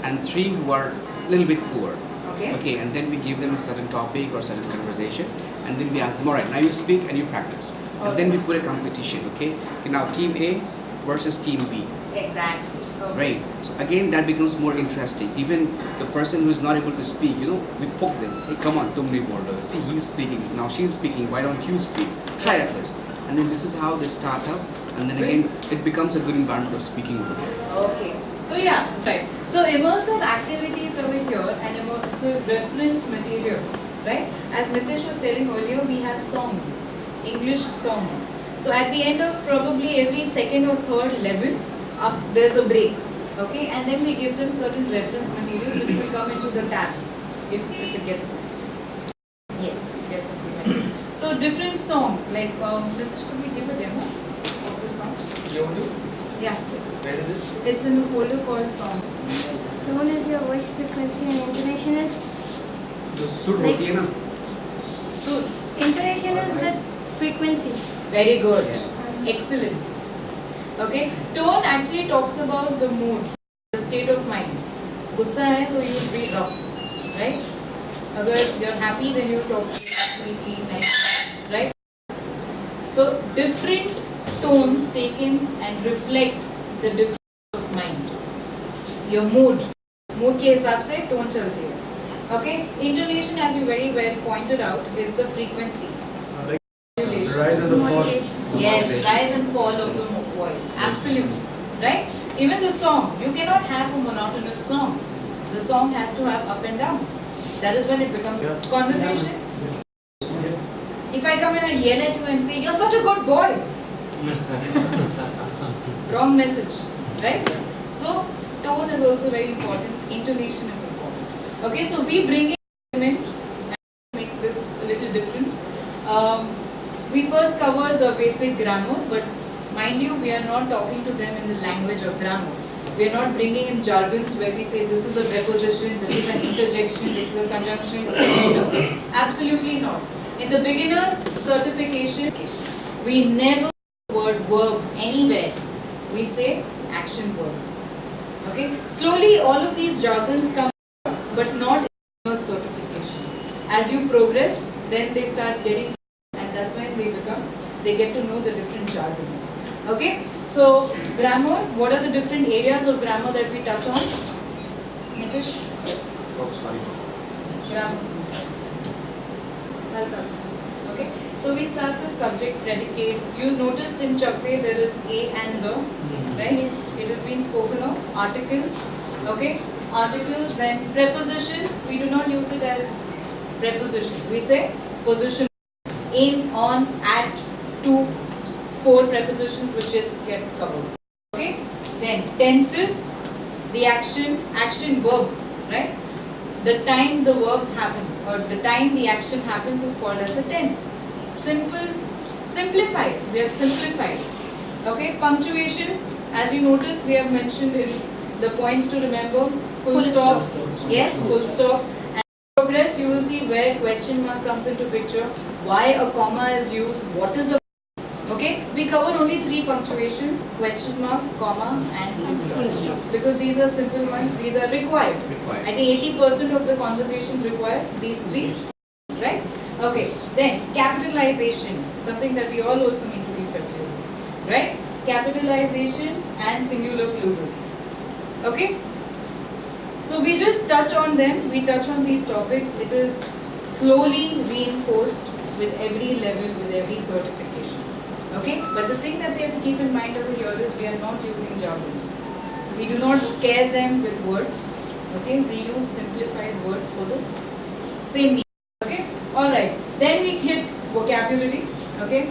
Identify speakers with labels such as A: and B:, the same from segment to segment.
A: and 3 who are a little bit poor.
B: Okay.
A: And then we give them a certain topic or certain conversation, and then we ask them, all right, now you speak and you practice. And then we put a competition, okay? Now team A versus team B.
B: Exactly. Okay.
A: Right. So again, that becomes more interesting. Even the person who is not able to speak, we poke them. Hey, come on, tum nahi bol rahe ho. See, he's speaking. Now she's speaking. Why don't you speak? Try at least. And then this is how they start up. And then again, it becomes a good environment of speaking over there.
B: Okay. So yeah, right. So immersive activities over here and immersive reference material, right? As Nitish was telling earlier, we have songs, English songs. So at the end of probably every second or third level, there's a break, okay? And then we give them certain reference material which will come into the tabs if it gets, yes, it gets implemented. So different songs, like, Nitish, could we give a demo of the song? Yeah.
C: Where is it?
B: It's in the folder called song.
D: Tone is your voice frequency and intonation is?
A: जो सुर
D: Like-
A: होती है ना,
B: So,
D: Intonation is the frequency.
B: very good. Excellent. Okay. Tone actually talks about the mood, the state of mind. गुस्सा है तो you be rough, right? अगर you're happy then you talk sweetly, nice, right? So different tones taken and reflect the difference of mind. Your mood के हिसाब से tone चलती है. Okay. Intonation, as you very well pointed out, is the frequency. Modulation.
C: Rise and the fall.
D: Modulation.
B: Yes, rise and fall of the voice. Absolutely. Right? Even the song. You cannot have a monotonous song. The song has to have up and down. That is when it becomes conversation.
C: Yes.
B: If I come and I yell at you and say, "You're such a good boy," wrong message. Right? So, tone is also very important. Intonation is important. Okay, so we bring in element and makes this a little different. We first cover the basic grammar, but mind you, we are not talking to them in the language of grammar. We are not bringing in jargons where we say this is a preposition, this is an interjection, this is a conjunction. Absolutely not. In the beginner's certification, we never use the word verb anywhere. We say action verbs. Okay? Slowly, all of these jargons come, but not in the certification. As you progress, then they start getting. That's when they get to know the different jargons. Okay, so grammar, what are the different areas of grammar that we touch on? Nitish?
A: oh sorry.
B: Grammar. Okay, so we start with subject, predicate. You noticed in Chakde there is a and the, right?
D: Yes.
B: It has been spoken of. Articles, okay? Articles, then prepositions. We do not use it as prepositions. We say position. In, on, at, to, 4 prepositions which just get covered. Okay? Then tenses, the action verb, right? The time the verb happens or the time the action happens is called as a tense. Simplified. We have simplified. Okay? Punctuations, as you noticed, we have mentioned in the points to remember. Full stop. Yes, full stop. Progress, you will see where question mark comes into picture, why a comma is used, what is a, okay, we cover only 3 punctuations, question mark, comma and full stop, because these are simple ones, these are required. I think 80% of the conversations require these 3, right? Okay, then capitalization, something that we all also need to be familiar with, right? Capitalization and singular plural, okay? So we just touch on them, we touch on these topics. It is slowly reinforced with every level, with every certification. Okay? But the thing that they have to keep in mind over here is we are not using jargons. We do not scare them with words. Okay? We use simplified words for the same meaning. Okay? Alright. Then we hit vocabulary. Okay?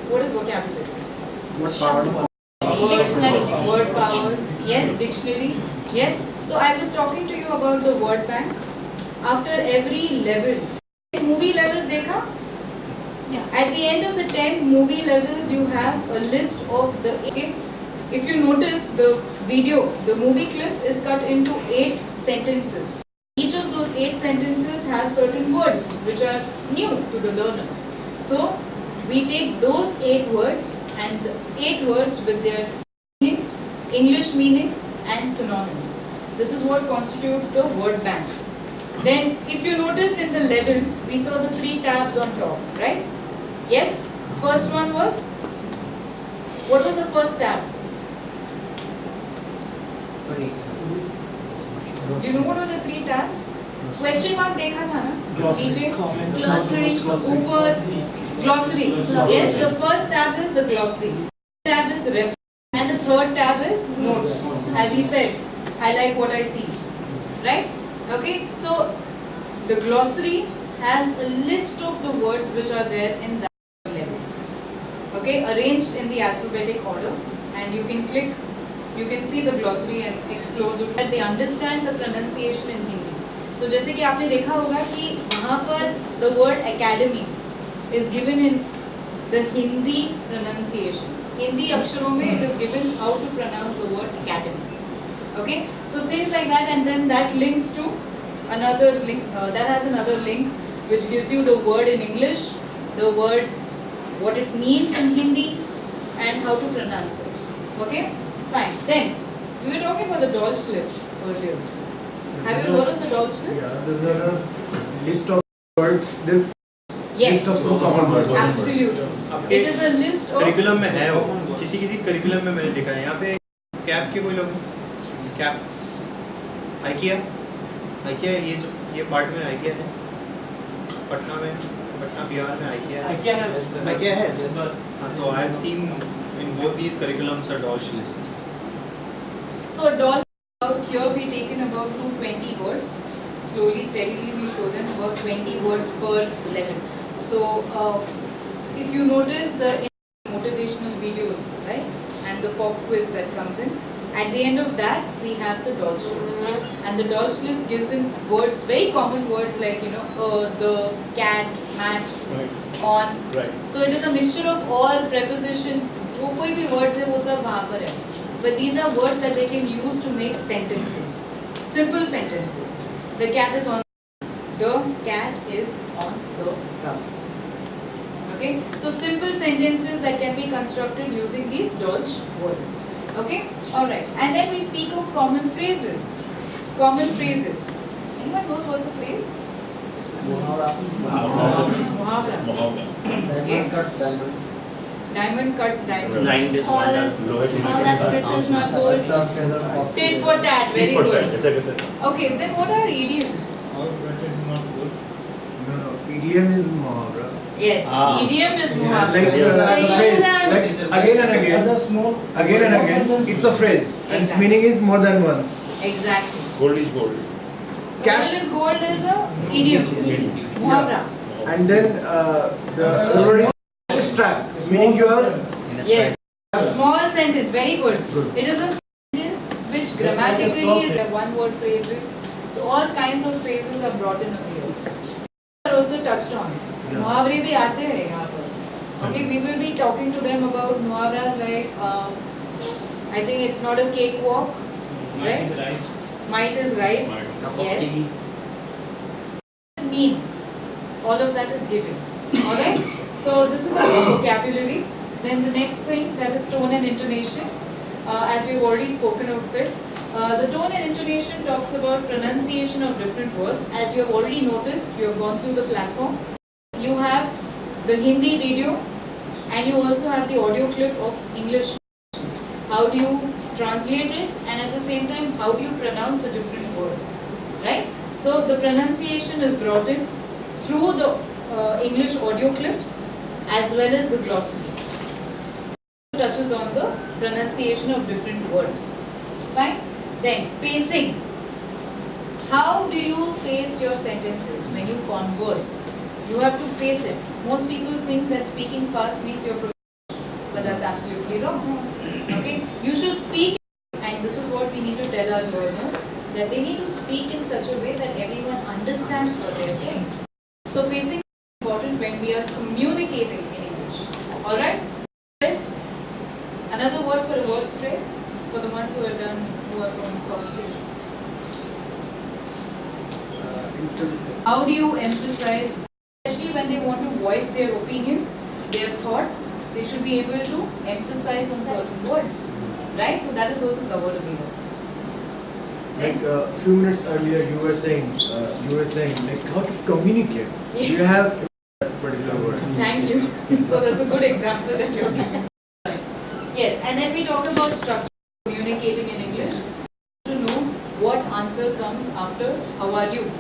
B: What is vocabulary?
A: What's power?
B: Dictionary, word power, yes, dictionary, yes. So I was talking to you about the word bank. After every level, movie levels dekha? Yeah. At the end of the 10 movie levels, you have a list of the, okay. If you notice the video, the movie clip is cut into 8 sentences. Each of those 8 sentences have certain words which are new to the learner. So we take those 8 words and the 8 words with their meaning, English meaning and synonyms. This is what constitutes the word bank. Then, if you noticed in the level, we saw the 3 tabs on top, right? Yes? First one was? What was the first tab?
C: Sorry.
B: Do you know what were the 3 tabs? Question mark देखा था ना? नीचे?
D: Glossary.
B: ऊपर? Glossary. Yes, the first tab is the glossary. Tab is reference. And the third tab is notes. As he said, I like what I see. Right? Okay, so the glossary has a list of the words which are there in that level. Okay, arranged in the alphabetic order, and you can click, you can see the glossary and explore the, that they understand the pronunciation in Hindi. So जैसे कि आपने देखा होगा कि वहाँ पर the word academy is given in the Hindi pronunciation. Hindi अक्षरों में it is given how to pronounce the word academy. Okay, so things like that, and then that links to another link, that has another link which gives you the word in English, the word, what it means in Hindi, and how to pronounce it. Okay, fine. Then, we were talking about the Dolch list earlier. Have you heard of the Dolch list?
E: Yeah, there's a list of words.
B: Yes,
E: List of so common words.
B: absolutely. It is a list of.
F: Curriculum में है वो, किसी curriculum में मैंने देखा है यहाँ पे कैप के कोई लोग कैप आइकिया ये पार्ट में आइकिया है पटना बिहार में आइकिया है हाँ तो I have seen in both these curriculums are Dolch list
B: So a Dolch out here we taken about 220 words. Slowly, steadily we show them about 20 words per level. So if you notice the motivational videos, right, and the pop quiz that comes in, at the end of that we have the Dolch list, and the Dolch list gives in words, very common words like the, cat, mat, on.
E: Right.
B: So it is a mixture of all preposition. जो कोई भी words है वो सब वहाँ पर है. But these are words that they can use to make sentences, simple sentences. The cat is on. The cat is on the ground. Okay, so simple sentences that can be constructed using these Dolch words. Okay, all right. And then we speak of common phrases. Common phrases. Anyone knows what's a phrase? Muhavra. Okay. Diamond cuts diamond.
D: All that glitter is not gold.
B: Tit for tat. Very good. Okay, then what are idioms?
E: No, idiom is muhavra.
B: Yes, idiom is muhavra.
E: Like the phrase, like again and again, it's a phrase, and its
B: Exactly.
E: meaning is more than once.
B: Exactly.
F: Gold is gold
B: Gold is a idiom. Muhavra.
E: And then the word is strap, meaning you are
B: Yes. Small sentence. Very good. It is a sentence which grammatically is a one-word phrases. So all kinds of phrases are brought in here. We are also touched on. मुहावरे भी आते हैं यहाँ पर. Okay, we will be talking to them about muhavras like I think it's not a cakewalk, right? Might is right. Yes. Mean. All of that is given. Alright? So this is our vocabulary. Then the next thing, that is tone and intonation. As we've already spoken of it. The tone and intonation talks about pronunciation of different words. As you have already noticed, you have gone through the platform. You have the Hindi video and you also have the audio clip of English. How do you translate it, and at the same time how do you pronounce the different words, right? So the pronunciation is brought in through the English audio clips as well as the glossary. Touches on the pronunciation of different words. Fine. Then pacing. How do you pace your sentences when you converse? You have to pace it. Most people think that speaking fast means you're professional, but that's absolutely wrong. Okay? You should speak, and this is what we need to tell our learners, that they need to speak in such a way that everyone understands what they're saying. So pacing is important when we are communicating in English. Alright? Stress. Another word for a word stress for the ones who are from soft skills. How do you emphasize, especially when they want to voice their opinions, their thoughts, they should be able to emphasize on certain words, right? So that is also covered over here.
E: Like a few minutes earlier, you were saying like how to communicate.
B: Yes.
E: You have that particular word.
B: Thank you. So that's a good example that you're giving. Yes, and then we talked about structure, communicating in English. To know what answer comes after how are you.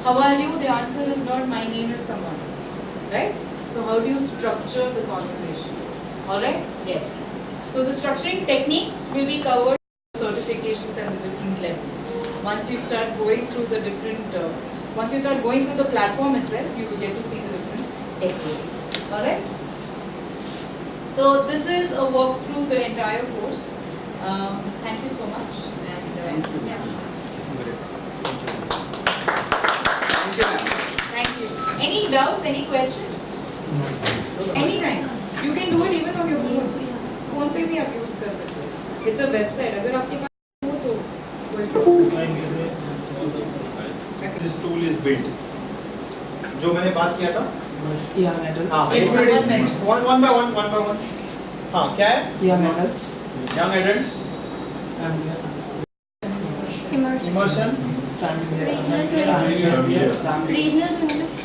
B: How are you? The answer is not my name is someone. Right? So how do you structure the conversation? Alright? Yes. So the structuring techniques will be covered in certifications and the different levels. Once you start going through the different, once you start going through the platform itself, you will get to see the different techniques. Alright? So this is a walk through the entire course. Thank you so much. And,
A: Thank you.
B: Yeah.
A: Thank you, ma'am.
B: Thank you. Any doubts? Any questions? Anytime. You can do it even on your phone. phone पे भी आप use कर सकते हो. It's a website. अगर आपके पास हो तो कोई
F: This tool is built. जो मैंने बात किया था.
G: Young adults.
F: हाँ.
B: Yes, someone mentioned.
F: One by one. हाँ. क्या है?
G: Young adults.
F: Young adults.
D: Immersion.
F: Immersion.
G: Familiar.
D: Regional to English.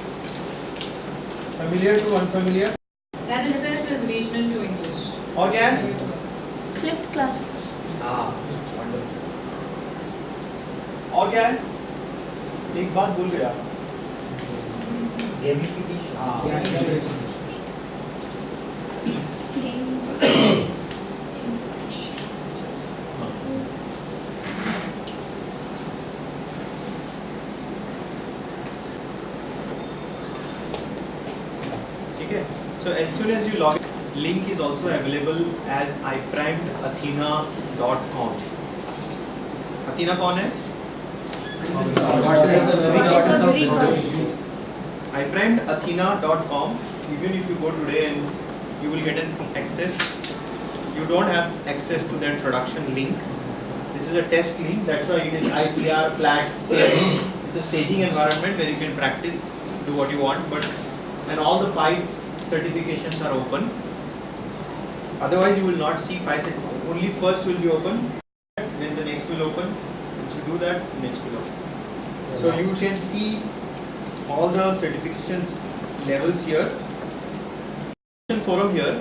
F: Familiar to unfamiliar.
B: That itself is regional to English.
F: और क्या है?
D: Flipped class.
F: हाँ. Wonderful. और क्या है? एक बात भूल गया. Gamification. हाँ. ठीक है. So as soon as you log in, link is also available as iprimedathena.com. Athena कौन है? iprimedathena.com. Even if you go today and you will get an access, you don't have access to that production link. This is a test link. That's why it is IPR flat staging. It's a staging environment where you can practice, do what you want, but and all the 5 certifications are open. Otherwise, you will not see 5 certifications. Only first will be open, then the next will open. Once you do that, next will open. So you can see all the certifications levels here. Forum here.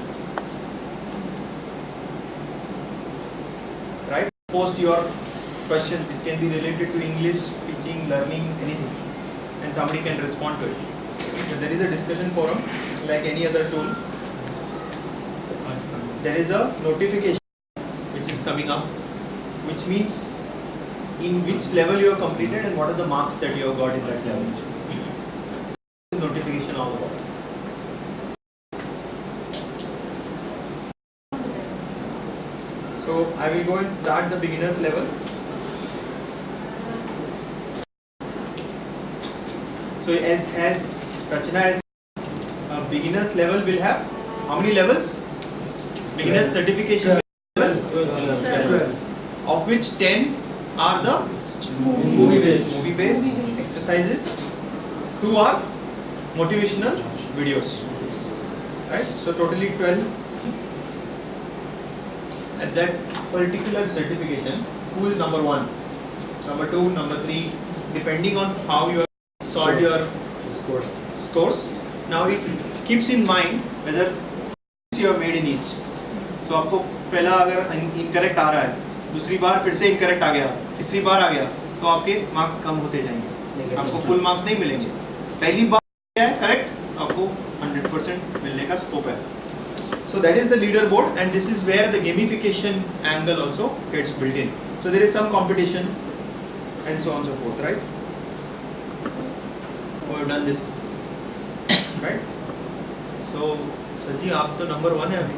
F: Right? Post your questions. It can be related to English, teaching, learning, anything, and somebody can respond to it. So there is a discussion forum like any other tool. There is a notification which is coming up, which means in which level you have completed and what are the marks that you have got in that level. Notification all about. So I will go and start the beginners level. So as Rachana has a beginners level will have how many levels? Beginners certification levels, of which 10 are the movie based exercises, 2 are motivational videos, right? So totally 12. At that particular certification, who is number 1, number 2, number 3, depending on how you have solved your scores. Now it keeps in mind whether you have made in each. So आपको पहला अगर incorrect आ रहा है, दूसरी बार फिर से incorrect आ गया, तीसरी बार आ गया, तो आपके marks कम होते जाएंगे. आपको full marks नहीं मिलेंगे. पहली बार क्या है correct, तो आपको 100% मिलने का scope है. So that is the leaderboard, and this is where the gamification angle also gets built in. So there is some competition and so on and so forth, right? We have done this, right? So Sarji, आप तो number 1 है अभी.